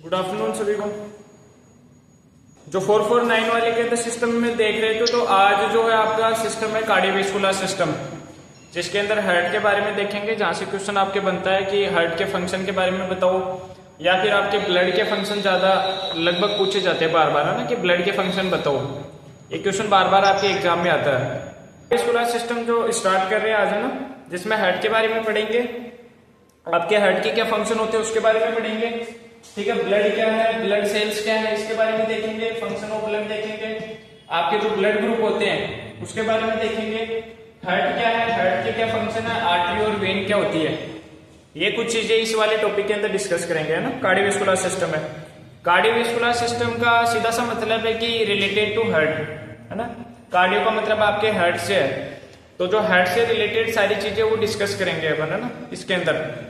Good afternoon सभी को। जो 449 वाले के अंदर सिस्टम में देख रहे थे, तो आज जो है आपका सिस्टम है कार्डियोवैस्कुलर सिस्टम, जिसके अंदर हार्ट के बारे में देखेंगे। जहां से क्वेश्चन आपके बनता है कि हार्ट के फंक्शन के बारे में बताओ, या फिर आपके ब्लड के फंक्शन ज्यादा लगभग पूछे जाते हैं बार बार, है ना, कि ब्लड के फंक्शन बताओ। ये क्वेश्चन बार बार आपके एग्जाम में आता है। कार्डियोवैस्कुलर सिस्टम जो स्टार्ट कर रहे हैं आज, है ना, जिसमें हार्ट के बारे में पढ़ेंगे, आपके हार्ट के क्या फंक्शन होते हैं उसके बारे में पढ़ेंगे। ठीक है, ब्लड क्या है, ब्लड सेल्स क्या है, इसके बारे में देखेंगे। फंक्शन ऑफ ब्लड देखेंगे। आपके जो ब्लड ग्रुप होते हैं उसके बारे में देखेंगे। हार्ट क्या है, हार्ट के क्या फंक्शन है, आर्टरी और वेन क्या होती है, ये कुछ चीजें इस वाले टॉपिक के अंदर डिस्कस करेंगे, है ना। कार्डियोवैस्कुलर सिस्टम है। कार्डियोवैस्कुलर सिस्टम का सीधा सा मतलब है कि रिलेटेड टू हार्ट, है ना। कार्डियो का मतलब आपके हार्ट से है, तो जो हार्ट से रिलेटेड सारी चीजें वो डिस्कस करेंगे अपन, है ना। इसके अंदर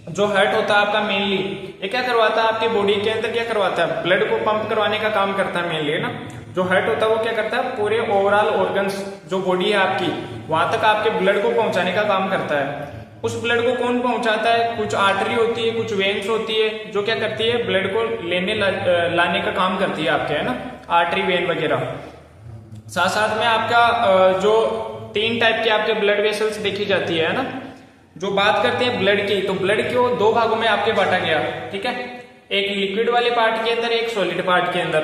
जो हार्ट होता है आपका मेनली ये क्या करवाता है, आपकी बॉडी के अंदर क्या करवाता है, ब्लड को पंप करवाने का काम करता है मेनली, है ना। जो हार्ट होता है वो क्या करता है, पूरे ओवरऑल ऑर्गन्स जो बॉडी है आपकी, वहां तक आपके ब्लड को पहुंचाने का काम करता है। उस ब्लड को कौन पहुंचाता है, कुछ आर्टरी होती है, कुछ वेन्स होती है, जो क्या करती है, ब्लड को लाने का काम करती है आपके, है ना, आर्टरी वेन वगैरह। साथ साथ में आपका जो 3 टाइप के आपके ब्लड वेसल्स देखी जाती है ना। जो बात करते हैं ब्लड की, तो ब्लड को 2 भागों में आपके बांटा गया। ठीक है, एक लिक्विड वाले पार्ट के अंदर, एक सॉलिड पार्ट के अंदर।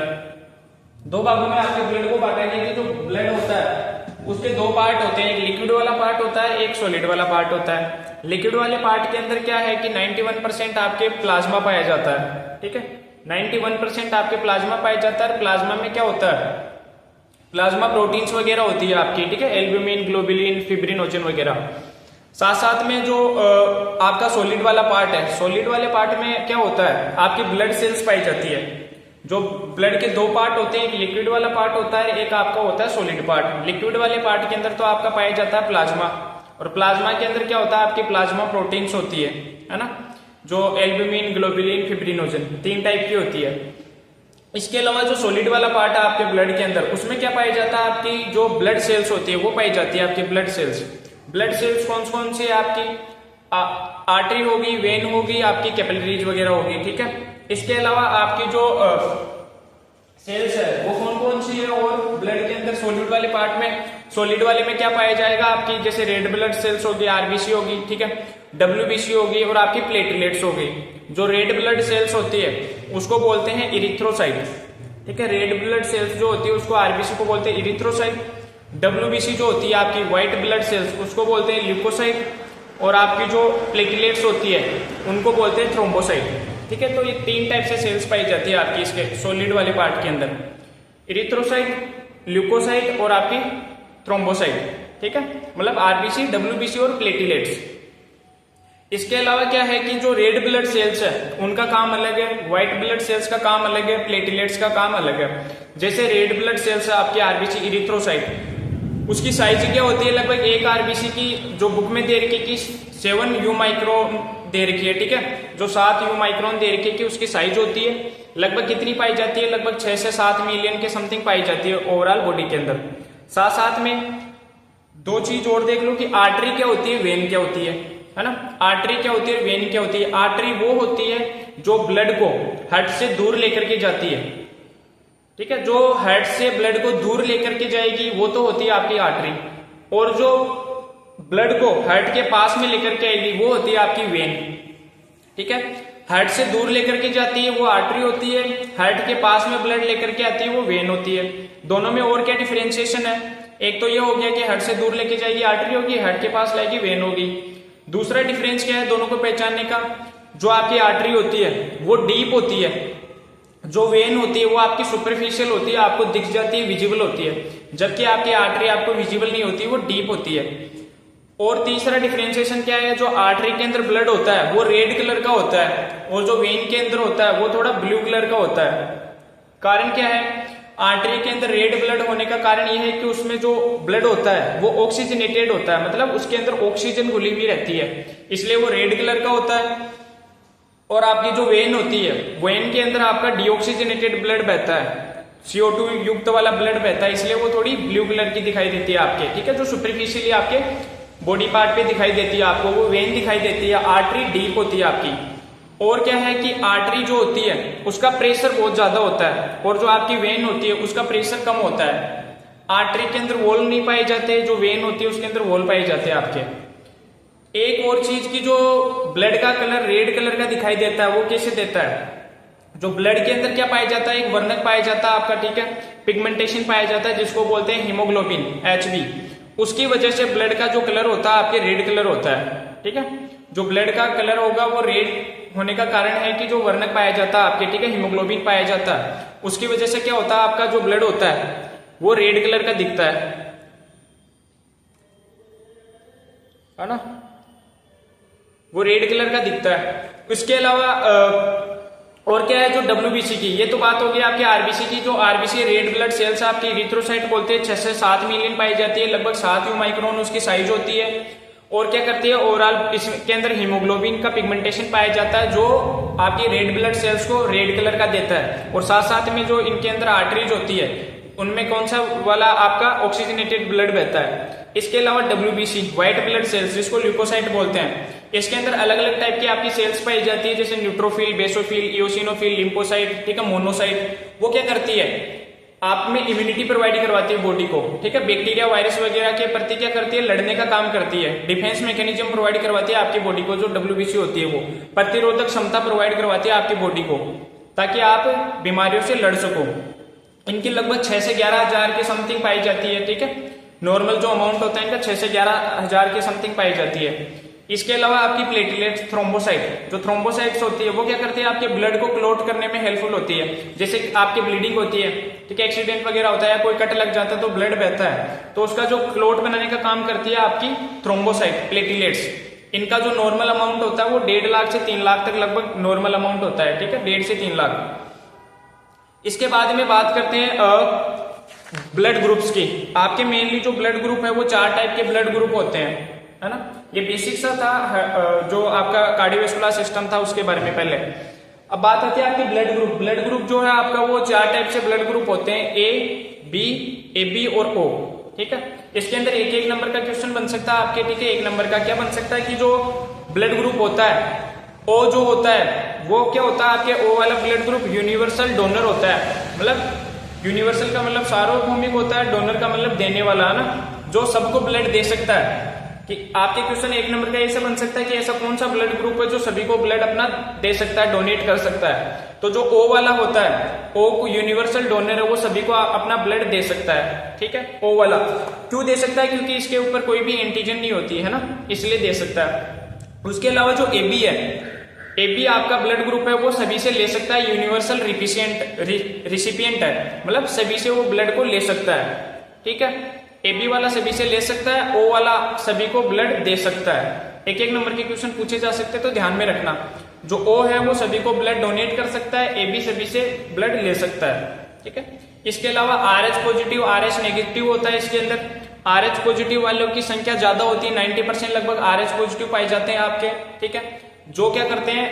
2 भागों में आपके ब्लड को बांटा गया कि जो ब्लड होता है उसके 2 पार्ट होते हैं, एक लिक्विड वाला पार्ट होता है, एक सॉलिड वाला पार्ट होता है। लिक्विड वाले पार्ट के अंदर क्या है कि 91% आपके प्लाज्मा पाया जाता है। ठीक है, 91% आपके प्लाज्मा पाया जाता है। प्लाज्मा में क्या होता है, प्लाज्मा प्रोटीन्स वगैरह होती है आपकी। ठीक है, एल्ब्यूमिन, ग्लोबुलिन, फिब्रिनोजन वगैरह। साथ साथ में जो आपका सॉलिड वाला पार्ट है, सॉलिड वाले पार्ट में क्या होता है, आपकी ब्लड सेल्स पाई जाती है। जो ब्लड के 2 पार्ट होते हैं, एक लिक्विड वाला पार्ट होता है, एक आपका होता है सॉलिड पार्ट। लिक्विड वाले पार्ट के अंदर तो आपका पाया जाता है प्लाज्मा, और प्लाज्मा के अंदर क्या होता है, आपकी प्लाज्मा प्रोटीन्स होती है ना, जो एल्ब्यूमिन, ग्लोबुलिन, फिब्रिनोजन 3 टाइप की होती है। इसके अलावा जो सॉलिड वाला पार्ट है आपके ब्लड के अंदर, उसमें क्या पाया जाता है, आपकी जो ब्लड सेल्स होती है वो पाई जाती है, आपकी ब्लड सेल्स। ब्लड सेल्स कौन कौन सी है आपकी, आर्टरी होगी, वेन होगी, आपकी कैपिलरीज वगैरह होगी। ठीक है, इसके अलावा आपकी जो सेल्स है वो कौन कौन सी है, और ब्लड के अंदर सॉलिड वाले पार्ट में, सॉलिड वाले में क्या पाया जाएगा, आपकी जैसे रेड ब्लड सेल्स होगी, आरबीसी होगी, ठीक है, डब्ल्यूबीसी होगी, और आपकी प्लेटलेट्स होगी। जो रेड ब्लड सेल्स होती है उसको बोलते हैं इरिथ्रोसाइट। ठीक है, रेड ब्लड सेल्स जो होती है उसको आरबीसी को बोलते हैं इरिथ्रोसाइट। डब्ल्यूबीसी जो होती है आपकी व्हाइट ब्लड सेल्स, उसको बोलते हैं ल्यूकोसाइट। और आपकी जो प्लेटलेट्स होती है उनको बोलते हैं थ्रोम्बोसाइट। ठीक है, तो ये 3 टाइप से सेल्स पाई जाती है आपकी इसके सॉलिड वाले पार्ट के अंदर, इरिथ्रोसाइट, ल्यूकोसाइट और आपकी थ्रोम्बोसाइट। ठीक है, मतलब आरबीसी, डब्ल्यूबीसी और प्लेटलेट्स। इसके अलावा क्या है कि जो रेड ब्लड सेल्स है उनका काम अलग है, व्हाइट ब्लड सेल्स का काम अलग है, प्लेटलेट्स का काम अलग है। जैसे रेड ब्लड सेल्स है आपकी आरबीसी, इरिथ्रोसाइट, उसकी साइज क्या होती है, लगभग 1 आरबीसी की जो बुक में दे रखी कि 7 यू माइक्रोन दे रखी है। ठीक है, जो 7 यू माइक्रोन दे रखी है कि उसकी साइज होती है, लगभग कितनी पाई जाती है, लगभग 6 से 7 मिलियन के समथिंग पाई जाती है ओवरऑल बॉडी के अंदर। साथ साथ में 2 चीज और देख लो कि आर्टरी क्या होती है, वेन क्या होती है ना। आर्टरी क्या होती है, वेन क्या होती है। आर्टरी वो होती है जो ब्लड को हार्ट से दूर लेकर के जाती है। ठीक है, जो हार्ट से ब्लड को दूर लेकर के जाएगी वो तो होती है आपकी आर्टरी, और जो ब्लड को हार्ट के पास में लेकर के आएगी वो होती है आपकी वेन। ठीक है, हार्ट से दूर लेकर के जाती है वो आर्टरी होती है, हार्ट के पास में ब्लड लेकर के आती है वो वेन होती है। दोनों में और क्या डिफरेंशिएशन है, एक तो ये हो गया कि हार्ट से दूर लेके जाएगी आर्टरी होगी, हार्ट के पास लाएगी वेन होगी। दूसरा डिफरेंस क्या है दोनों को पहचानने का, जो आपकी आर्टरी होती है वो डीप होती है, जो वेन होती है वो आपकी सुपरफिशियल होती है, आपको दिख जाती है, विजिबल होती है, जबकि आपकी आर्टरी आपको विजिबल नहीं होती, वो डीप होती है। और तीसरा डिफरेंशिएशन क्या है, जो आर्टरी के अंदर ब्लड होता है वो रेड कलर का होता है, और जो वेन के अंदर होता है वो थोड़ा ब्लू कलर का होता है। कारण क्या है, आर्टरी के अंदर रेड ब्लड होने का कारण यह है कि उसमें जो ब्लड होता है वो ऑक्सीजनेटेड होता है, मतलब उसके अंदर ऑक्सीजन घुली हुई रहती है, इसलिए वो रेड कलर का होता है। और आपकी जो वेन होती है, वेन के अंदर आपका डीऑक्सीजनेटेड ब्लड बहता है, CO2 युक्त वाला ब्लड बहता है, इसलिए वो थोड़ी ब्लू कलर की दिखाई देती है आपके। ठीक है, जो सुपरफिशियली आपके बॉडी पार्ट पे दिखाई देती है आपको वो वेन दिखाई देती है। आर्टरी डीप होती है आपकी। और क्या है कि आर्टरी जो होती है उसका प्रेशर बहुत ज्यादा होता है और जो आपकी वेन होती है उसका प्रेशर कम होता है। आर्टरी के अंदर वॉल नहीं पाए जाते, जो वेन होती है उसके अंदर वॉल पाए जाते हैं आपके। एक और चीज की जो ब्लड का कलर रेड कलर का दिखाई देता है वो कैसे देता है, जो ब्लड के अंदर क्या पाया जाता है, एक वर्णक पाया जाता है आपका, ठीक है, पिगमेंटेशन पाया जाता है जिसको बोलते हैं हीमोग्लोबिन HB। उसकी वजह से ब्लड का जो कलर होता है आपके रेड कलर होता है, ठीक है। जो ब्लड का कलर होगा वो रेड होने का कारण है कि जो वर्णक पाया जाता है आपके, ठीक है, हीमोग्लोबिन पाया जाता है, उसकी वजह से क्या होता है आपका जो ब्लड होता है वो रेड कलर का दिखता है ना, वो रेड कलर का दिखता है। इसके अलावा और क्या है जो WBC की, ये तो बात होगी आपके RBC की। जो RBC रेड ब्लड सेल्स आपकी इरिथ्रोसाइट बोलते हैं, 6 से 7 मिलियन पाई जाती है, लगभग 7 माइक्रोन उसकी साइज होती है। और क्या करती है, ओवरऑल इसके अंदर हीमोग्लोबिन का पिगमेंटेशन पाया जाता है जो आपकी रेड ब्लड सेल्स को रेड कलर का देता है। और साथ साथ में जो इनके अंदर आर्टरीज होती है उनमें कौन सा वाला आपका ऑक्सीजनेटेड ब्लड बहता है। इसके अलावा WBC व्हाइट ब्लड सेल्स जिसको ल्यूकोसाइट बोलते हैं, इसके अंदर अलग अलग टाइप की आपकी सेल्स पाई जाती है, जैसे न्यूट्रोफिल, बेसोफिल, इओसिनोफिल, लिम्फोसाइट, ठीक है, मोनोसाइट। वो क्या करती है, आप में इम्यूनिटी प्रोवाइड करवाती है बॉडी को, ठीक है, बैक्टीरिया वायरस वगैरह के प्रति क्या करती है, लड़ने का काम करती है, डिफेंस मैकेनिज्म प्रोवाइड करवाती है आपकी बॉडी को। जो WBC होती है वो प्रतिरोधक क्षमता प्रोवाइड करवाती है आपकी बॉडी को ताकि आप बीमारियों से लड़ सको। इनकी लगभग 6 से 11 हजार के समथिंग पाई जाती है, ठीक है, नॉर्मल जो अमाउंट होता है इनका 6 से 11 हजार के समथिंग पाई जाती है। इसके अलावा आपकी प्लेटलेट्स, थ्रोम्बोसाइट, जो थ्रोम्बोसाइट्स होती है वो क्या करती है, आपके ब्लड को क्लोट करने में हेल्पफुल होती है। जैसे आपकी ब्लीडिंग होती है, ठीक है, एक्सीडेंट वगैरह होता है, कोई कट लग जाता है तो ब्लड बहता है, तो उसका जो क्लोट बनाने का काम करती है आपकी थ्रोम्बोसाइट, प्लेटलेट्स। इनका जो नॉर्मल अमाउंट होता है वो 1.5 लाख से 3 लाख तक लगभग नॉर्मल अमाउंट होता है, ठीक है, 1.5 से 3 लाख। इसके बाद में बात करते हैं ब्लड ग्रुप्स की। आपके मेनली जो ब्लड ग्रुप है वो 4 टाइप के ब्लड ग्रुप होते हैं, है ना। ये बेसिक सा था जो आपका कार्डियोवैस्कुलर सिस्टम था उसके बारे में पहले। अब बात आती है आपके ब्लड ग्रुप। ब्लड ग्रुप जो है आपका वो 4 टाइप से ब्लड ग्रुप होते हैं, A, B, AB और O, ठीक है। इसके अंदर एक एक नंबर का क्वेश्चन बन सकता है आपके, ठीक है। 1 नंबर का क्या बन सकता है कि जो ब्लड ग्रुप होता है O जो होता है वो क्या होता है आपके O वाला ब्लड ग्रुप यूनिवर्सल डोनर होता है। मतलब यूनिवर्सल का मतलब सार्वभौमिक होता है, डोनर का मतलब देने वाला, है ना, जो सबको ब्लड दे सकता है। कि आपके क्वेश्चन 1 नंबर का ऐसा बन सकता है कि ऐसा कौन सा ब्लड ग्रुप है जो सभी को ब्लड अपना दे सकता है, डोनेट कर सकता है। तो जो O वाला होता है, O को यूनिवर्सल डोनर है, वो सभी को अपना ब्लड दे सकता है, ठीक है। O वाला क्यों दे सकता है, क्योंकि इसके ऊपर कोई भी एंटीजन नहीं होती है ना, इसलिए दे सकता है। उसके अलावा जो AB है, AB आपका ब्लड ग्रुप है वो सभी से ले सकता है, यूनिवर्सल रिसिपिएंट है, मतलब सभी से वो ब्लड को ले सकता है, ठीक है। AB वाला सभी से ले सकता है, O वाला सभी को ब्लड दे सकता है। एक एक नंबर के क्वेश्चन पूछे जा सकते हैं तो ध्यान में रखना। जो O है वो सभी को ब्लड डोनेट कर सकता है, AB सभी से ब्लड ले सकता है, ठीक है। इसके अलावा RH पॉजिटिव, RH नेगेटिव होता है। इसके अंदर RH पॉजिटिव वालों की संख्या ज्यादा होती है, 90% लगभग RH पॉजिटिव पाए जाते हैं आपके, ठीक है, जो क्या करते हैं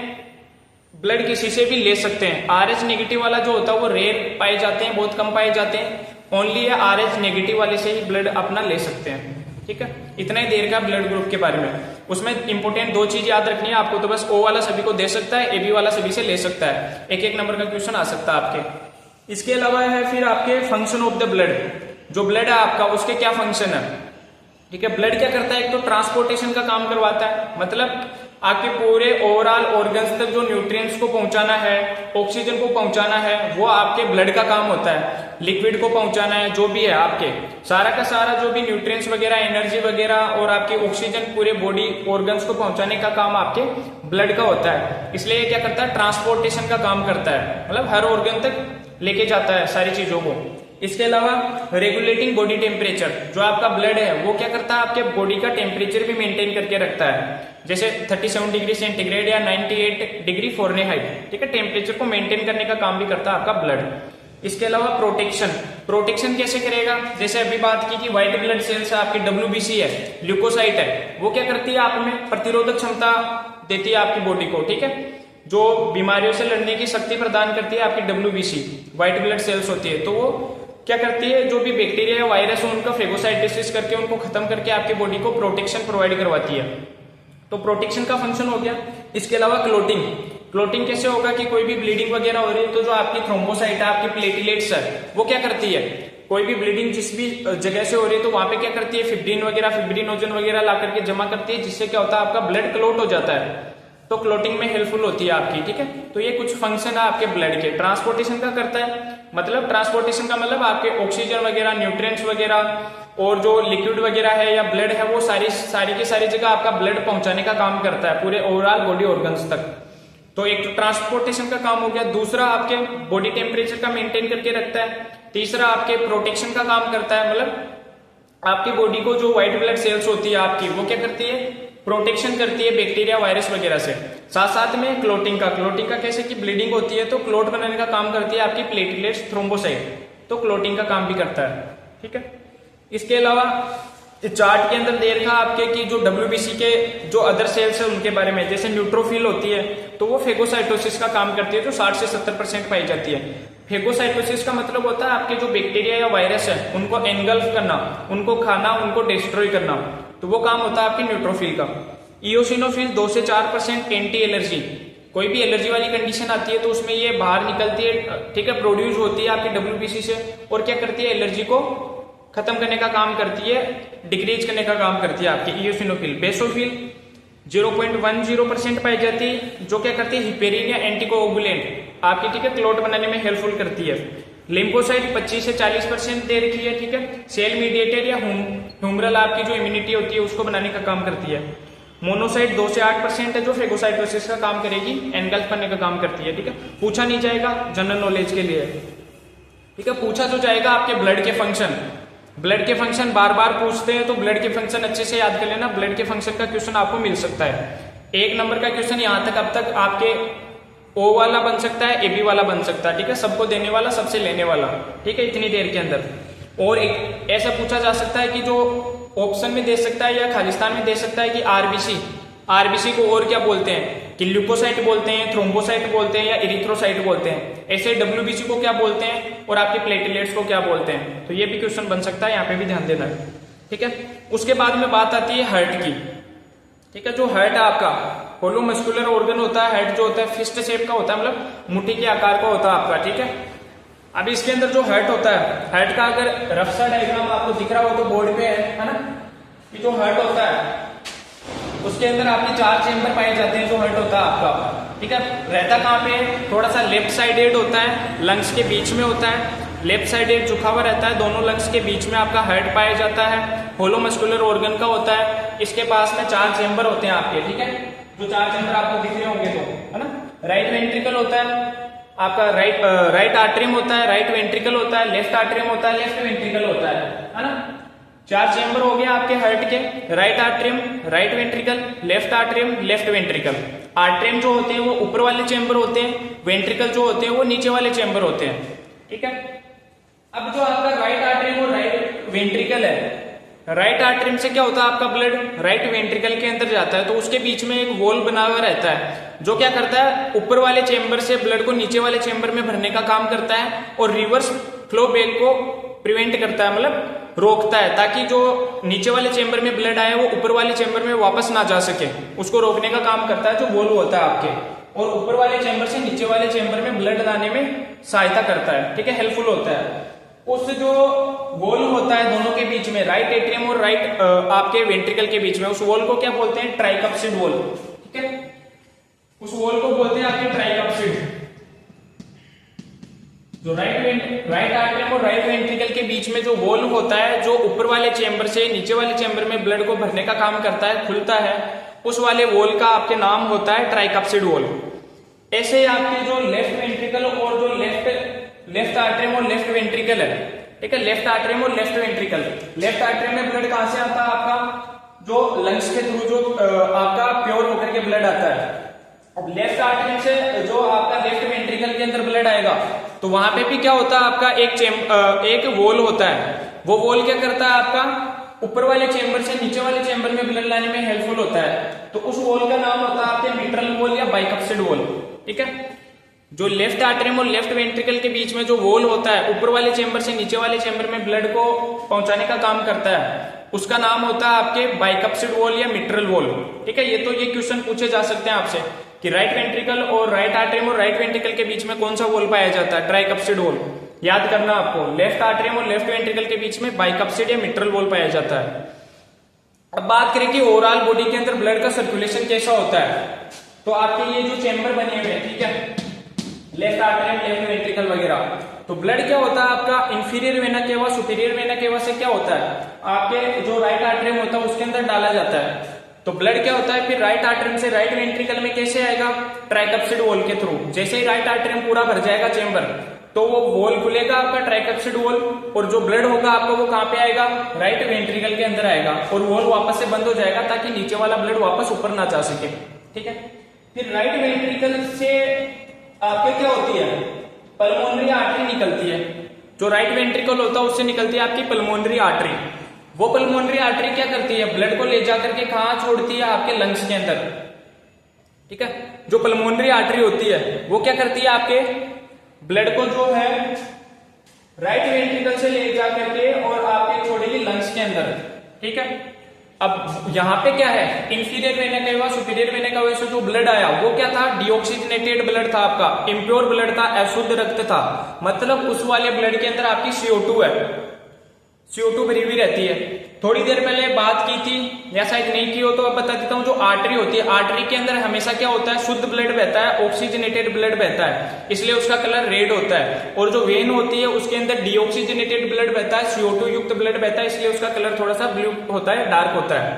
ब्लड किसी से भी ले सकते हैं। RH नेगेटिव वाला जो होता है वो रेयर पाए जाते हैं, बहुत कम पाए जाते हैं। ओनली ये RH नेगेटिव वाले से ही ब्लड अपना ले सकते हैं, ठीक है। इतना ही देर का ब्लड ग्रुप के बारे में। उसमें इंपॉर्टेंट 2 चीज याद रखनी है आपको, तो बस O वाला सभी को दे सकता है, AB वाला सभी से ले सकता है। एक एक नंबर का क्वेश्चन आ सकता है आपके। इसके अलावा है फिर आपके फंक्शन ऑफ द ब्लड। जो ब्लड है आपका उसके क्या फंक्शन है, ठीक है। ब्लड क्या करता है, एक तो ट्रांसपोर्टेशन का काम करवाता है, मतलब आपके पूरे ओवरऑल ऑर्गन्स तक जो न्यूट्रिएंट्स को पहुंचाना है, ऑक्सीजन को पहुंचाना है, वो आपके ब्लड का काम होता है। लिक्विड को पहुंचाना है, जो भी है आपके सारा का सारा जो भी न्यूट्रिएंट्स वगैरह, एनर्जी वगैरह और आपकी ऑक्सीजन पूरे बॉडी ऑर्गन्स को पहुंचाने का काम आपके ब्लड का होता है। इसलिए ये क्या करता है, ट्रांसपोर्टेशन का काम करता है, मतलब हर ऑर्गन तक लेके जाता है सारी चीजों को। इसके अलावा रेगुलेटिंग बॉडी टेम्परेचर, जो आपका ब्लड है वो क्या करता है, आपके बॉडी का टेम्परेचर भी मेंटेन करके रखता है। जैसे 37 डिग्री सेंटीग्रेड या 98 डिग्री फ़ारेनहाइट, ठीक है, टेम्परेचर को मेंटेन करने का काम भी करता है आपका ब्लड। इसके अलावा प्रोटेक्शन कैसे करेगा, जैसे अभी बात की कि व्हाइट ब्लड सेल्स है आपकी, WBC है, ल्यूकोसाइट है, वो क्या करती है आप में प्रतिरोधक क्षमता देती है आपकी बॉडी को, ठीक है, जो बीमारियों से लड़ने की शक्ति प्रदान करती है आपकी WBC व्हाइट ब्लड सेल्स होती है। तो वो क्या करती है, जो भी बैक्टीरिया या वायरस है उनका फेगोसाइटोसिस करके उनको खत्म करके आपकी बॉडी को प्रोटेक्शन प्रोवाइड करवाती है। तो प्रोटेक्शन का फंक्शन हो गया। इसके अलावा क्लोटिंग, क्लोटिंग कैसे होगा कि कोई भी ब्लीडिंग वगैरह हो रही है तो जो आपकी थ्रोम्बोसाइट है, आपकी प्लेटलेट्स है, वो क्या करती है, कोई भी ब्लीडिंग जिस भी जगह से हो रही है तो वहां पे क्या करती है, फिब्रिन वगैरह, फिब्रिनोजन वगैरह ला करके जमा करती है, जिससे क्या होता है आपका ब्लड क्लोट हो जाता है, तो क्लोटिंग में हेल्पफुल होती है आपकी। ठीक है, तो ये कुछ फंक्शन है आपके ब्लड के। ट्रांसपोर्टेशन का करता है, मतलब ट्रांसपोर्टेशन का मतलब आपके ऑक्सीजन वगैरह, न्यूट्रिएंट्स वगैरह और जो लिक्विड वगैरह है या ब्लड है, वो सारी की सारी जगह आपका ब्लड पहुंचाने का काम करता है पूरे ओवरऑल बॉडी ऑर्गन्स तक। तो एक तो ट्रांसपोर्टेशन का काम हो गया, दूसरा आपके बॉडी टेम्परेचर का मेंटेन करके रखता है, तीसरा आपके प्रोटेक्शन का काम करता है, मतलब आपकी बॉडी को जो व्हाइट ब्लड सेल्स होती है आपकी, वो क्या करती है, प्रोटेक्शन करती है बैक्टीरिया वायरस वगैरह से। साथ साथ में क्लोटिंग का कैसे कि ब्लीडिंग होती है तो क्लोट बनाने का काम करती है आपकी प्लेटलेट्स, थ्रोम्बोसाइट, तो क्लोटिंग का काम भी करता है। ठीक है, इसके अलावा चार्ट के अंदर दे रखा आपके कि जो डब्ल्यूबीसी के जो अदर सेल्स है उनके बारे में, जैसे न्यूट्रोफिल होती है तो वो फेगोसाइटोसिस का काम करती है, जो 60 से 70% पाई जाती है। फेगोसाइटोसिस का मतलब होता है आपके जो बैक्टीरिया या वायरस है उनको एनगल्फ करना, उनको खाना, उनको डिस्ट्रॉय करना, तो वो काम होता है आपके न्यूट्रोफिल का। इओसिनोफिल 2 से 4% एंटी एलर्जी, कोई भी एलर्जी वाली कंडीशन आती है तो उसमें ये बाहर निकलती है, ठीक है, प्रोड्यूस होती है आपकी डब्ल्यूबीसी से, और क्या करती है, एलर्जी को खत्म करने का काम करती है, डिक्रीज करने का काम करती है आपकी इओसिनोफिल। बेसोफिल 0.10% पाई जाती है, जो क्या करती है, हिपेरिन या एंटीकोगुलेंट आपकी, ठीक है, क्लोट बनाने में हेल्पफुल करती है। लिम्फोसाइट 25 से 40% दे रखी है, ठीक है, सेल मीडिएटेड या ह्यूमरल आपकी जो इम्यूनिटी होती है उसको बनाने का काम करती है। मोनोसाइट 2 से 8% है, जो फेगोसाइटोसिस का काम करेगी, एनगल्फ करने का काम करती है। ठीक है, पूछा नहीं जाएगा, जनरल नॉलेज के लिए। ठीक है, पूछा जो जाएगा आपके ब्लड के फंक्शन, ब्लड के फंक्शन बार बार पूछते हैं तो ब्लड के फंक्शन अच्छे से याद कर लेना। ब्लड के फंक्शन का क्वेश्चन आपको मिल सकता है, 1 नंबर का क्वेश्चन यहां तक अब तक आपके ओ वाला बन सकता है, एबी वाला बन सकता है। ठीक है, सबको देने वाला, सबसे लेने वाला, ठीक है, इतनी देर के अंदर। और एक ऐसा पूछा जा सकता है कि जो ऑप्शन में दे सकता है या खालिस्तान में दे सकता है कि आरबीसी को और क्या बोलते हैं, कि ल्यूकोसाइट बोलते हैं, थ्रोम्बोसाइट बोलते हैं या इरिथ्रोसाइट बोलते हैं। ऐसे डब्ल्यूबीसी को क्या बोलते हैं और आपके प्लेटलेट्स को क्या बोलते हैं, तो ये भी क्वेश्चन बन सकता है, यहाँ पे भी ध्यान देना है। ठीक है, उसके बाद में बात आती है हार्ट की। ठीक है, जो हार्ट है आपका होलो मस्कुलर ऑर्गन होता है, हार्ट जो होता है फिस्ट शेप का होता है, मतलब मुट्ठी के आकार का होता है आपका। ठीक है, अब इसके अंदर जो हार्ट होता है, हार्ट का अगर रफ सा डायग्राम आपको दिख रहा हो तो बोर्ड पे है ना, ये जो हार्ट होता है उसके अंदर आपके 4 चेंबर पाए जाते हैं। जो हार्ट होता है आपका, ठीक है, रहता कहाँ पे, थोड़ा सा लेफ्ट साइडेड होता है, लंग्स के बीच में होता है, लेफ्ट साइडेड झुका हुआ रहता है, दोनों लंग्स के बीच में आपका हार्ट पाया जाता है, होलो मस्कुलर ऑर्गन का होता है। इसके पास में 4 चेंबर होते हैं आपके, ठीक है, जो 4 चेंबर आपको दिख रहे होंगे तो, है ना। राइट वेंट्रिकल होता है आपका, राइट आर्टरियम होता है, राइट वेंट्रिकल होता है, लेफ्ट आर्टरियम होता है, लेफ्ट वेंट्रिकल होता है ना। 4 चेंबर हो गए आपके हार्ट के, right atrium, right ventricle, left atrium, left ventricle. Atrium जो होते हैं वो ऊपर वाले चेंबर होते हैं, वेंट्रिकल जो होते हैं वो नीचे वाले चेंबर होते हैं। ठीक है, अब जो आपका राइट आर्टरियम और राइट वेंट्रिकल है, राइट आर्टरियम से क्या होता है, आपका ब्लड राइट वेंट्रिकल के अंदर जाता है, तो उसके बीच में एक वॉल बना हुआ रहता है, जो क्या करता है, ऊपर वाले चेंबर से ब्लड को नीचे वाले चेंबर में भरने का काम करता है और रिवर्स फ्लो बैक को प्रिवेंट करता है, मतलब रोकता है, ताकि जो नीचे वाले चेंबर में ब्लड आए वो ऊपर वाले चेंबर में वापस ना जा सके, उसको रोकने का काम करता है जो वॉल होता है आपके, और ऊपर वाले चेंबर से नीचे वाले चेंबर में ब्लड लाने में सहायता करता है। ठीक है, हेल्पफुल होता है। उस जो वॉल होता है दोनों के बीच में, राइट एट्रियम और राइट आपके वेंट्रिकल के बीच में, उस वॉल को क्या बोलते हैं, ट्राइकप्सिड वॉल। ठीक है, उस वॉल को बोलते हैं आपके ट्राइकप्सिड। जो राइट आर्टरियम और राइट वेंट्रिकल के बीच में जो वॉल होता है, जो ऊपर वाले चेंबर से नीचे वाले चेंबर में ब्लड को भरने का काम करता है, खुलता है, उस वाले वॉल का आपके नाम होता है ट्राइकप्सिड वॉल। ऐसे आपके जो लेफ्ट वेंट्रिकल और जो लेफ्ट आर्टरियम और लेफ्ट वेंट्रिकल है, ठीक है, लेफ्ट आर्टरियम और लेफ्ट वेंट्रिकल, लेफ्ट आर्टरियम में ब्लड कहां से आता है, आपका जो लंग्स के थ्रू जो आपका प्योर होकर के ब्लड आता है। अब लेफ्ट आर्टरियम से जो आपका लेफ्ट वेंट्रिकल के अंदर ब्लड आएगा तो वहां पे भी क्या होता है, आपका एक वॉल होता है, वो वॉल क्या करता है, आपका ऊपर वाले चेंबर से नीचे वाले चेंबर में ब्लड लाने में हेल्पफुल होता है, तो उस वॉल का नाम होता है आपके मिट्रल वॉल या बाइकप्सिड वॉल। ठीक है, जो लेफ्ट आर्टरियम और लेफ्ट वेंट्रिकल के बीच में जो वॉल होता है, ऊपर वाले चेंबर से नीचे वाले चेंबर में ब्लड को पहुंचाने का काम करता है, उसका नाम होता है आपके बाइकप्सिड वॉल या मिट्रल वॉल। ठीक है, ये क्वेश्चन पूछे जा सकते हैं आपसे कि राइट वेंट्रिकल और राइट आर्टरियम और राइट वेंट्रिकल के बीच में कौन सा वॉल पाया जाता है? Tricuspid wall. याद करना आपको, लेफ्ट आर्टरियम और लेफ्ट वेंट्रिकल के बीच में बाइकप्सिड या मिट्रल वॉल पाया जाता है। अब बात करें कि ओवरऑल बॉडी के अंदर ब्लड का सर्कुलेशन कैसा होता है, तो आपके ये जो चेंबर बने हुए हैं, ठीक है, लेफ्ट आर्टरियम, लेफ्ट वेंट्रिकल वगैरह, तो ब्लड क्या होता है आपका inferior vena cava, superior vena cava से क्या होता है, आपके जो राइट आर्टरियम होता है उसके अंदर डाला जाता है। तो ब्लड क्या होता है फिर राइट आर्टरियम से राइट वेंट्रिकल में कैसे आएगा? ट्राइकप्सिड वॉल के थ्रू। जैसे ही राइट आर्टरियम पूरा भर जाएगा चेंबर, तो वो वॉल खुलेगा आपका ट्राइकप्सिड वॉल, और जो ब्लड होगा आपका वो कहां पे आएगा? राइट वेंट्रिकल के अंदर आएगा, और वॉल वापस से बंद हो जाएगा ताकि नीचे वाला ब्लड वापस ऊपर ना जा सके। ठीक है, फिर राइट वेंट्रिकल से आपके क्या होती है? पल्मोनरी आर्टरी निकलती है। जो राइट वेंट्रिकल होता है उससे निकलती है आपकी पल्मोनरी आर्टरी। वो पल्मोनरी आर्टरी क्या करती है? ब्लड को ले जाकर के कहां छोड़ती है? आपके लंग्स के अंदर। ठीक है, जो पल्मोनरी आर्टरी होती है वो क्या करती है? आपके ब्लड को जो है राइट वेंट्रिकल से ले जाकर के और आपके छोड़ेगी लंग्स के अंदर। ठीक है, अब यहां पे क्या है? Inferior vena cava, superior vena cava से जो ब्लड आया वो क्या था? डीऑक्सीजनेटेड ब्लड था आपका, इम्प्योर ब्लड था, अशुद्ध रक्त था। मतलब उस वाले ब्लड के अंदर आपकी CO2 है, CO2 भरी हुई रहती है। थोड़ी देर पहले बात की थी, या शायद नहीं की हो तो अब बता देता हूं। जो आर्टरी होती है, आर्टरी के अंदर हमेशा क्या होता है? शुद्ध ब्लड बहता है, ऑक्सीजनेटेड ब्लड बहता है, इसलिए उसका कलर रेड होता है। और जो वेन होती है उसके अंदर डीऑक्सीजनेटेड ब्लड बहता है, CO2 युक्त ब्लड बहता है, इसलिए उसका कलर थोड़ा सा ब्लू होता है, डार्क होता है।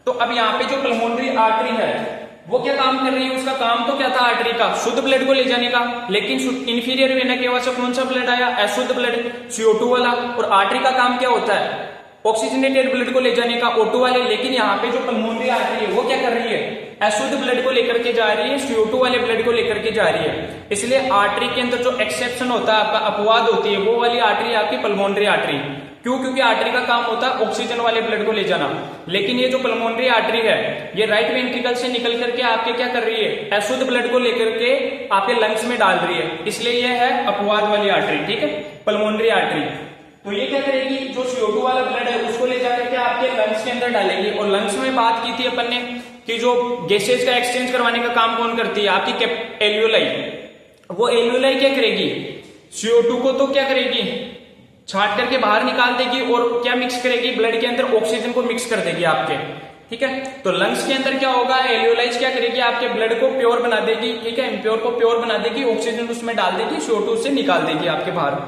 तो अब यहाँ पे जो पल्मोनरी आर्टरी है वो क्या काम कर रही है? उसका काम तो क्या था आर्टरी का? शुद्ध ब्लड को ले जाने का। लेकिन इंफीरियर वेना केवा से कौन सा ब्लड आया? अशुद्ध ब्लड, CO2 वाला। और आर्टरी का काम क्या होता है? ऑक्सीजनेटेड ब्लड को ले जाने का, O2 वाले। लेकिन यहाँ पे जो पल्मोनरी आर्टरी है वो क्या कर रही है? अशुद्ध ब्लड को लेकर के जा रही है, CO2 वाले ब्लड को लेकर के जा रही है। इसलिए आर्टरी के अंदर जो एक्सेप्शन होता है, आपका अपवाद होती है, वो वाली आर्टरी आपकी पल्मोनरी आर्टरी। क्यों? क्योंकि आर्टरी का काम होता है ऑक्सीजन वाले ब्लड को ले जाना। लेकिन ये जो पल्मोनरी आर्टरी है ये राइट वेंट्रिकल से निकल करके आपके क्या कर रही है? अशुद्ध ब्लड को लेकर के आपके लंग्स में डाल रही है, इसलिए ये है अपवाद वाली आर्टरी। ठीक है, पल्मोनरी आर्टरी। तो ये क्या करेगी? जो CO2 वाला ब्लड है उसको ले जाकर के आपके लंग्स के अंदर डालेगी। और लंग्स में बात की थी अपन ने कि जो गैसेज का एक्सचेंज करवाने का काम कौन करती है? आपकी एल्यूलाई। वो एल्यूलाई क्या करेगी? CO2 को तो क्या करेगी? छाट करके बाहर निकाल देगी, और क्या मिक्स करेगी? ब्लड के अंदर ऑक्सीजन को मिक्स कर देगी आपके। ठीक है, तो लंग्स के अंदर क्या होगा? एल्यूलाइज क्या करेगी? आपके ब्लड को प्योर बना देगी। ठीक है, इम्प्योर को प्योर बना देगी, ऑक्सीजन उसमें डाल देगी, CO2 से निकाल देगी आपके बाहर।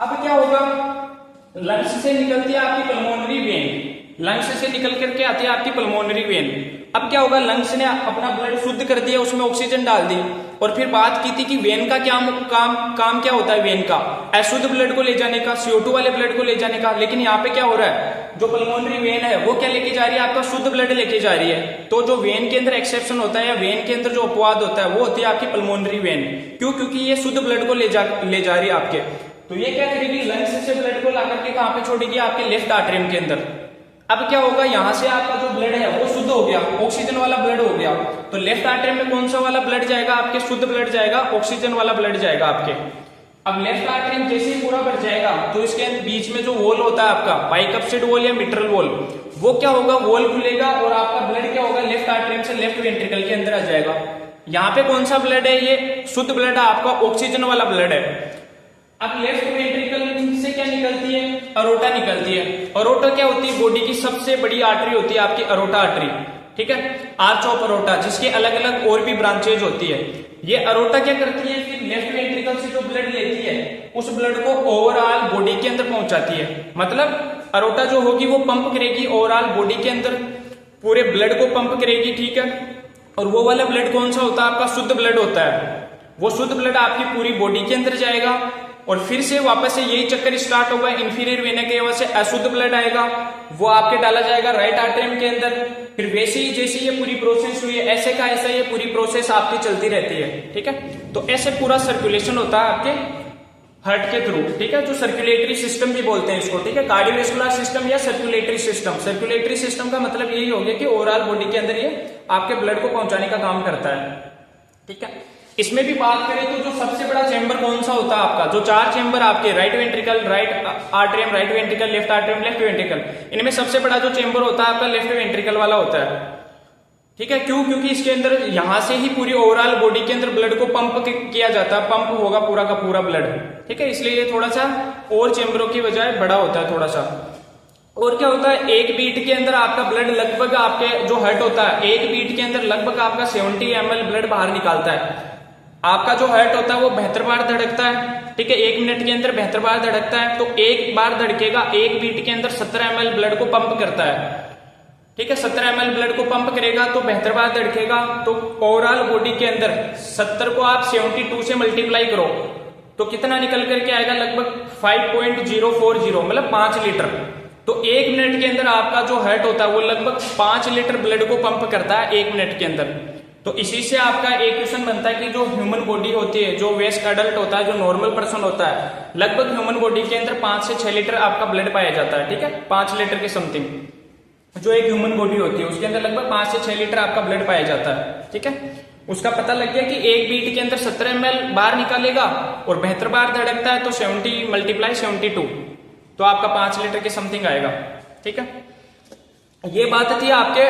अब क्या होगा? लंग्स से निकलती है आपकी पल्मोनरी वेन, लंग्स से निकल करके आती है आपकी पल्मोनरी वेन। अब क्या होगा? लंग्स ने अपना ब्लड शुद्ध कर दिया, उसमें ऑक्सीजन डाल दी। और फिर बात की थी कि वेन का क्या काम क्या होता है? वेन का अशुद्ध ब्लड को ले जाने का, CO2 वाले ब्लड को ले जाने का। लेकिन यहाँ पे क्या हो रहा है? जो पल्मोनरी वेन है वो क्या लेके जा रही है? आपका शुद्ध ब्लड लेके जा रही है। तो जो वेन के अंदर एक्सेप्शन होता है या वेन के अंदर जो अपवाद होता है वो होती है आपकी पल्मोनरी वेन। क्यों? क्योंकि ये शुद्ध ब्लड को ले जा रही है आपके। तो ये क्या करेगी? लंग्स से ब्लड को ला करके कहां पे छोड़ेगी? आपके लेफ्ट आर्टरियम के अंदर। अब क्या होगा? यहां से आपका जो ब्लड है वो शुद्ध हो गया, ऑक्सीजन वाला ब्लड हो गया। तो लेफ्ट आर्टरियम में कौन सा वाला ब्लड जाएगा? आपके शुद्ध ब्लड जाएगा, ऑक्सीजन वाला ब्लड जाएगा आपके। अब लेफ्ट आर्टरियम जैसे ही पूरा भर जाएगा तो इसके बीच में जो वॉल होता है आपका, बाइकप्सिड वॉल या मिट्रल वॉल, वो क्या होगा? वॉल खुलेगा और आपका ब्लड क्या होगा? लेफ्ट आर्टरियम से लेफ्ट वेंट्रिकल के अंदर आ जाएगा। यहाँ पे कौन सा ब्लड है? ये शुद्ध ब्लड है आपका, ऑक्सीजन वाला ब्लड है। अब लेफ्ट वेंट्रिकल से क्या निकलती है? अरोटा निकलती है। अरोटा क्या होती है? बॉडी की सबसे बड़ी आर्टरी होती है आपकी अरोटा आर्टरी। ठीक है, आर्च ऑफ अरोटा, जिसके अलग अलग और भी ब्रांचेज होती है। ये अरोटा क्या करती है? फिर लेफ्ट वेंट्रिकल से जो ब्लड लेती है उस ब्लड को ओवरऑल बॉडी के अंदर पहुंचाती है। मतलब अरोटा जो होगी वो पंप करेगी ओवरऑल बॉडी के अंदर, पूरे ब्लड को पंप करेगी। ठीक है, और वो वाला ब्लड कौन सा होता है? आपका शुद्ध ब्लड होता है। वो शुद्ध ब्लड आपकी पूरी बॉडी के अंदर जाएगा, और फिर से वापस से यही चक्कर स्टार्ट होगा। इंफीरियर वेना केवा से अशुद्ध ब्लड आएगा, वो आपके डाला जाएगा राइट आर्टरियम के अंदर। फिर वैसे ही जैसे ये पूरी प्रोसेस हुई है, ऐसे का ऐसा ये पूरी प्रोसेस आपकी चलती रहती है। ठीक है, तो ऐसे पूरा सर्कुलेशन होता है आपके हार्ट के थ्रू। ठीक है, जो सर्कुलेटरी सिस्टम भी बोलते हैं इसको। ठीक है, कार्डियोवैस्कुलर सिस्टम या सर्कुलेटरी सिस्टम। सर्कुलेटरी सिस्टम का मतलब यही हो गया कि ओवरऑल बॉडी के अंदर ये आपके ब्लड को पहुंचाने का काम करता है। ठीक है, इसमें भी बात करें तो जो सबसे बड़ा चेंबर कौन सा होता है आपका? जो 4 चेंबर आपके right ventricle, right atrium, right ventricle, left atrium, left ventricle, इनमें सबसे बड़ा जो चेंबर होता है आपका लेफ्ट वेंट्रिकल वाला होता है। ठीक है, क्यों? क्योंकि इसके अंदर यहां से ही पूरी ओवरऑल बॉडी के अंदर ब्लड को पंप किया जाता है, पंप होगा पूरा का पूरा ब्लड। ठीक है, इसलिए ये थोड़ा सा और चेम्बरों की बजाय बड़ा होता है थोड़ा सा। और क्या होता है, एक बीट के अंदर आपका ब्लड लगभग, आपके जो हार्ट होता है एक बीट के अंदर लगभग आपका 70 ml ब्लड बाहर निकालता है। आपका जो हार्ट होता है वो 72 बार धड़कता है। ठीक है, 1 मिनट के अंदर 72 बार धड़कता है, तो एक बार धड़केगा, एक बीट के अंदर 70 ml ब्लड को पंप करता है। ठीक है, 70 ml ब्लड को पंप करेगा तो 72 बार धड़केगा, तो ओवरऑल बॉडी के अंदर 70 को आप 72 से मल्टीप्लाई करो तो कितना निकल करके आएगा, लगभग 5.040, मतलब 5 लीटर। तो 1 मिनट के अंदर आपका जो हार्ट होता है वो लगभग 5 लीटर ब्लड को पंप करता है 1 मिनट के अंदर। तो इसी से आपका एक क्वेश्चन बनता है कि जो ह्यूमन बॉडी होती है, जो वेस्ट अडल्ट होता है, जो नॉर्मल पर्सन होता है, लगभग ह्यूमन बॉडी के अंदर 5 से 6 लीटर आपका ब्लड पाया जाता है। ठीक है, 5 लीटर के समथिंग जो एक ह्यूमन बॉडी होती है उसके अंदर लगभग 5 से 6 लीटर आपका ब्लड पाया जाता है। ठीक है, उसका पता लग गया कि एक बीट के अंदर 70 ml बाहर निकालेगा और 72 बार धड़कता है, तो 70 × 72 तो आपका 5 लीटर के समथिंग आएगा। ठीक है, ये बात थी आपके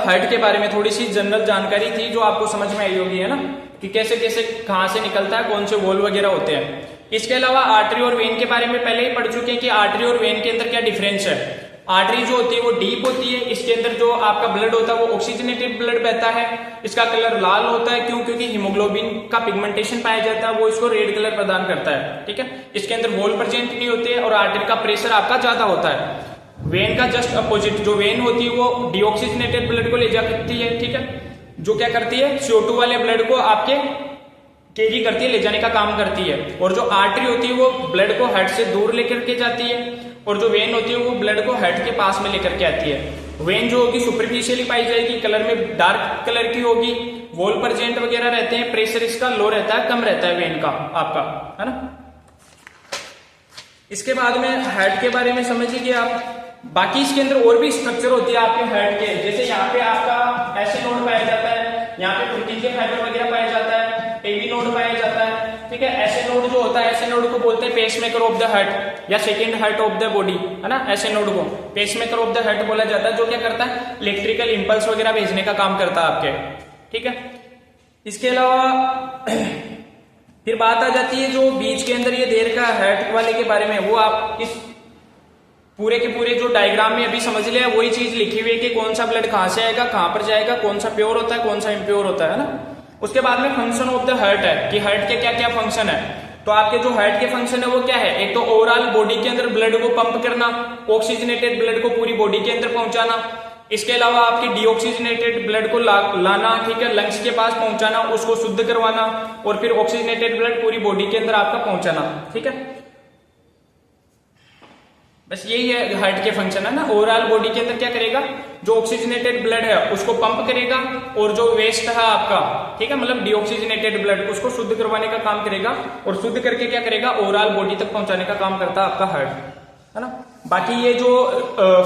हार्ट के बारे में, थोड़ी सी जनरल जानकारी थी जो आपको समझ में आई होगी, है ना, कि कैसे कैसे कहां से निकलता है, कौन से वॉल्व वगैरह होते हैं। इसके अलावा आर्टरी और वेन के बारे में पहले ही पढ़ चुके हैं कि आर्टरी और वेन के अंदर क्या डिफरेंस है। आर्टरी जो होती है वो डीप होती है, इसके अंदर जो आपका ब्लड होता है वो ऑक्सीजनेटेड ब्लड बहता है, इसका कलर लाल होता है। क्यों? क्योंकि हीमोग्लोबिन का पिगमेंटेशन पाया जाता है, वो इसको रेड कलर प्रदान करता है। ठीक है, इसके अंदर वॉल प्रेजेंट नहीं होते और आर्टरी का प्रेशर आपका ज्यादा होता है। वेन का जस्ट अपोजिट, जो वेन होती है वो डीऑक्सीजनेटेड ब्लड को ले जाती है। ठीक है, जो क्या करती है, CO2 वाले ब्लड को आपके कैरी करती है, ले जाने का काम करती है। और जो आर्टरी होती है वो ब्लड को हार्ट से दूर लेकर के जाती है, और जो वेन होती है वो ब्लड को हार्ट के पास में लेकर के आती है। वेन जो होगी सुपरफिशियली पाई जाएगी, कलर में डार्क कलर की होगी, वॉल प्रेजेंट वगैरह रहते हैं, प्रेशर इसका लो रहता है, कम रहता है वेन का आपका, है ना। इसके बाद में हार्ट के बारे में समझिए आप। बाकी इसके अंदर और भी स्ट्रक्चर होती है आपके हार्ट के, जैसे यहाँ पे आपका ऐसे नोड पाया जाता है, यहाँ पे प्रोटीन के फाइबर वगैरह पाया जाता है, एवी नोड पाया जाता है। ठीक है, ऐसे नोड जो होता है, ऐसे नोड को बोलते हैं पेसमेकर ऑफ द हार्ट या second heart of the body, है ना। ऐसे नोड को पेसमेकर ऑफ द हार्ट बोला जाता है, जो क्या करता है, इलेक्ट्रिकल इंपल्स वगैरह भेजने का काम करता है आपके। ठीक है, इसके अलावा फिर बात आ जाती है जो बीच के अंदर ये देर का हार्ट वाले के बारे में, वो आप इस पूरे के पूरे जो डायग्राम में अभी समझ लिया, वही चीज लिखी हुई है कि कौन सा ब्लड कहां से आएगा, कहां पर जाएगा, कौन सा प्योर होता है, कौन सा इम्प्योर होता है ना। उसके बाद में फंक्शन ऑफ द हार्ट है कि हार्ट के क्या क्या फंक्शन है। तो आपके जो हार्ट के फंक्शन है वो क्या है, एक तो ओवरऑल बॉडी के अंदर ब्लड को पंप करना, ऑक्सीजनेटेड ब्लड को पूरी बॉडी के अंदर पहुंचाना। इसके अलावा आपकी डीऑक्सीजनेटेड ब्लड को लाना, ठीक है, लंग्स के पास पहुंचाना, उसको शुद्ध करवाना, और फिर ऑक्सीजनेटेड ब्लड पूरी बॉडी के अंदर आपका पहुंचाना। ठीक है, बस यही है हार्ट के फंक्शन, है ना। ओवरऑल बॉडी के अंदर क्या करेगा, जो ऑक्सीजनेटेड ब्लड है उसको पंप करेगा, और जो वेस्ट है आपका, ठीक है, मतलब डीऑक्सीजनेटेड ब्लड, उसको शुद्ध करवाने का काम करेगा, और शुद्ध करके क्या करेगा, ओवरऑल बॉडी तक पहुंचाने का काम करता है आपका हार्ट, है ना। बाकी ये जो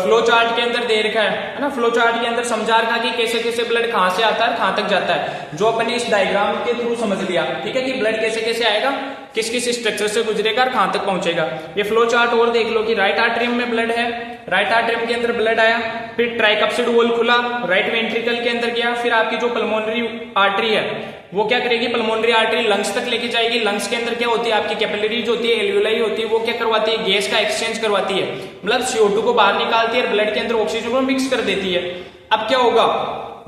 फ्लो चार्ट के अंदर दे रखा है ना, फ्लो चार्ट के अंदर समझा रखा कि कैसे कैसे ब्लड कहां से आता है, कहां तक जाता है, जो अपने इस डायग्राम के थ्रू समझ लिया। ठीक है, कि ब्लड कैसे कैसे आएगा, किस किस स्ट्रक्चर से गुजरेगा और कहां तक पहुंचेगा। ये फ्लो चार्ट और देख लो कि राइट आर्टरियम में ब्लड है, राइट आर्टरियम के अंदर ब्लड आया, फिर ट्राइकप्सिड वॉल खुला, राइट वेंट्रिकल के अंदर गया, फिर आपकी जो पल्मोनरी आर्टरी है वो क्या करेगी, पल्मोनरी आर्टरी लंग्स तक लेके जाएगी। लंग्स के अंदर क्या होती है, आपकी कैपिलरीज होती है, एल्वियोलाई होती है, वो क्या करवाती है, गैस का एक्सचेंज करवाती है, मतलब CO2 को बाहर निकालती है और ब्लड के अंदर ऑक्सीजन को मिक्स कर देती है। अब क्या होगा,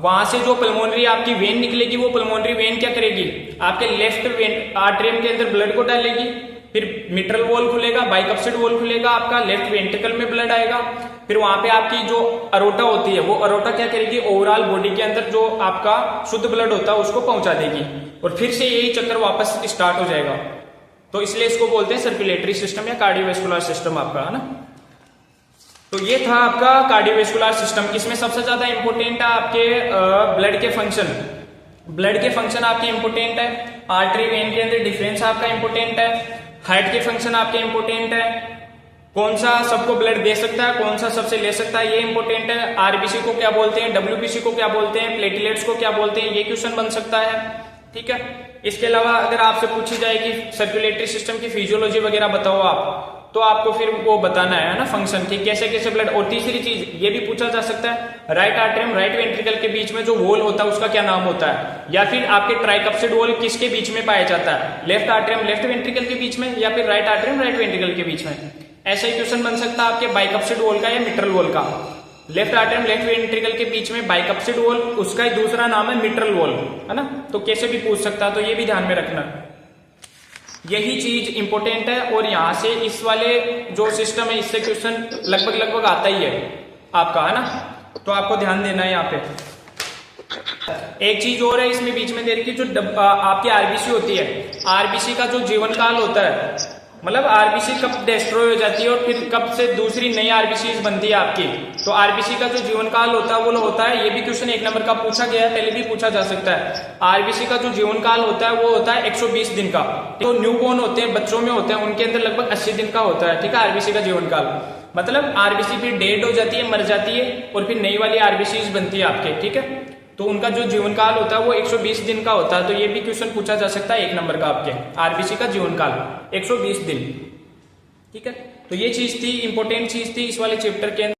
वहां से जो पल्मोनरी आपकी वेन निकलेगी, वो पल्मोनरी वेन क्या करेगी, आपके लेफ्ट वेन आर्टरियम के अंदर ब्लड को डालेगी, फिर मिट्रल वॉल खुलेगा, बाइकप्सिड वॉल खुलेगा, आपका लेफ्ट वेंट्रिकल में ब्लड आएगा, फिर वहां पे आपकी जो अरोटा होती है वो अरोटा क्या करेगी, ओवरऑल बॉडी के अंदर जो आपका शुद्ध ब्लड होता है उसको पहुंचा देगी, और फिर से यही चक्कर वापस स्टार्ट हो जाएगा। तो इसलिए इसको बोलते हैं सर्कुलेटरी सिस्टम या कार्डियोवैस्कुलर सिस्टम आपका, है ना। तो ये था आपका कार्डियोवैस्कुलर सिस्टम। इसमें सबसे ज्यादा इंपोर्टेंट है आपके ब्लड के फंक्शन, ब्लड के फंक्शन आपके इंपोर्टेंट है, आर्टरी वेन के अंदर डिफरेंस आपका इंपोर्टेंट है, हार्ट के फंक्शन आपके इंपोर्टेंट है, कौन सा सबको ब्लड दे सकता है, कौन सा सबसे ले सकता है, ये इंपोर्टेंट है, आरबीसी को क्या बोलते हैं, WBC को क्या बोलते हैं, प्लेटलेट्स को क्या बोलते हैं, ये क्वेश्चन बन सकता है। ठीक है, इसके अलावा अगर आपसे पूछी जाए कि सर्कुलेटरी सिस्टम की फिजियोलॉजी वगैरह बताओ आप, तो आपको फिर वो बताना है ना फंक्शन की कैसे कैसे ब्लड। और तीसरी चीज ये भी पूछा जा सकता है राइट आर्टरियम राइट वेंट्रिकल के बीच में जो वॉल होता है उसका क्या नाम होता है, या फिर आपके ट्राइकप्सिड वॉल किसके बीच में पाया जाता है, लेफ्ट आर्टरियम लेफ्ट वेंट्रिकल के बीच में या फिर राइट आर्टरियम राइट वेंट्रिकल के बीच में। ऐसा ही क्वेश्चन बन सकता है आपके बाइकप्सिड वॉल का या मिट्रल वॉल का। लेफ्ट आर्टरियम लेफ्ट वेंट्रिकल के बीच में बाइकप्सिड वॉल, उसका ही दूसरा नाम है मिट्रल वॉल, है ना। तो कैसे भी पूछ सकता है, तो ये भी ध्यान में रखना। यही चीज इंपॉर्टेंट है और यहां से इस वाले जो सिस्टम है इससे क्वेश्चन लगभग आता ही है आपका, है ना। तो आपको ध्यान देना है यहाँ पे। एक चीज और है इसमें बीच में दे रखी, जो आपकी आरबीसी होती है, आरबीसी का जो जीवन काल होता है, मतलब आरबीसी कब डिस्ट्रॉय हो जाती है और फिर कब से दूसरी नई आरबीसी बनती है आपकी, तो आरबीसी का जो जीवन काल होता है वो होता है, ये भी क्वेश्चन 1 नंबर का पूछा गया है, पहले भी पूछा जा सकता है। आरबीसी का जो जीवन काल होता है वो होता है 120 दिन का। तो न्यूबॉर्न होते हैं, बच्चों में होते हैं, उनके अंदर लगभग 80 दिन का होता है, ठीक है, आरबीसी का जीवन काल। मतलब आरबीसी फिर डेड हो जाती है, मर जाती है और फिर नई वाली आरबीसी बनती है आपके, ठीक है। तो उनका जो जीवन काल होता है वो 120 दिन का होता है। तो ये भी क्वेश्चन पूछा जा सकता है 1 नंबर का आपके, आरबीसी का जीवन काल 120 दिन, ठीक है। तो ये चीज थी, इंपॉर्टेंट चीज थी इस वाले चैप्टर के अंदर।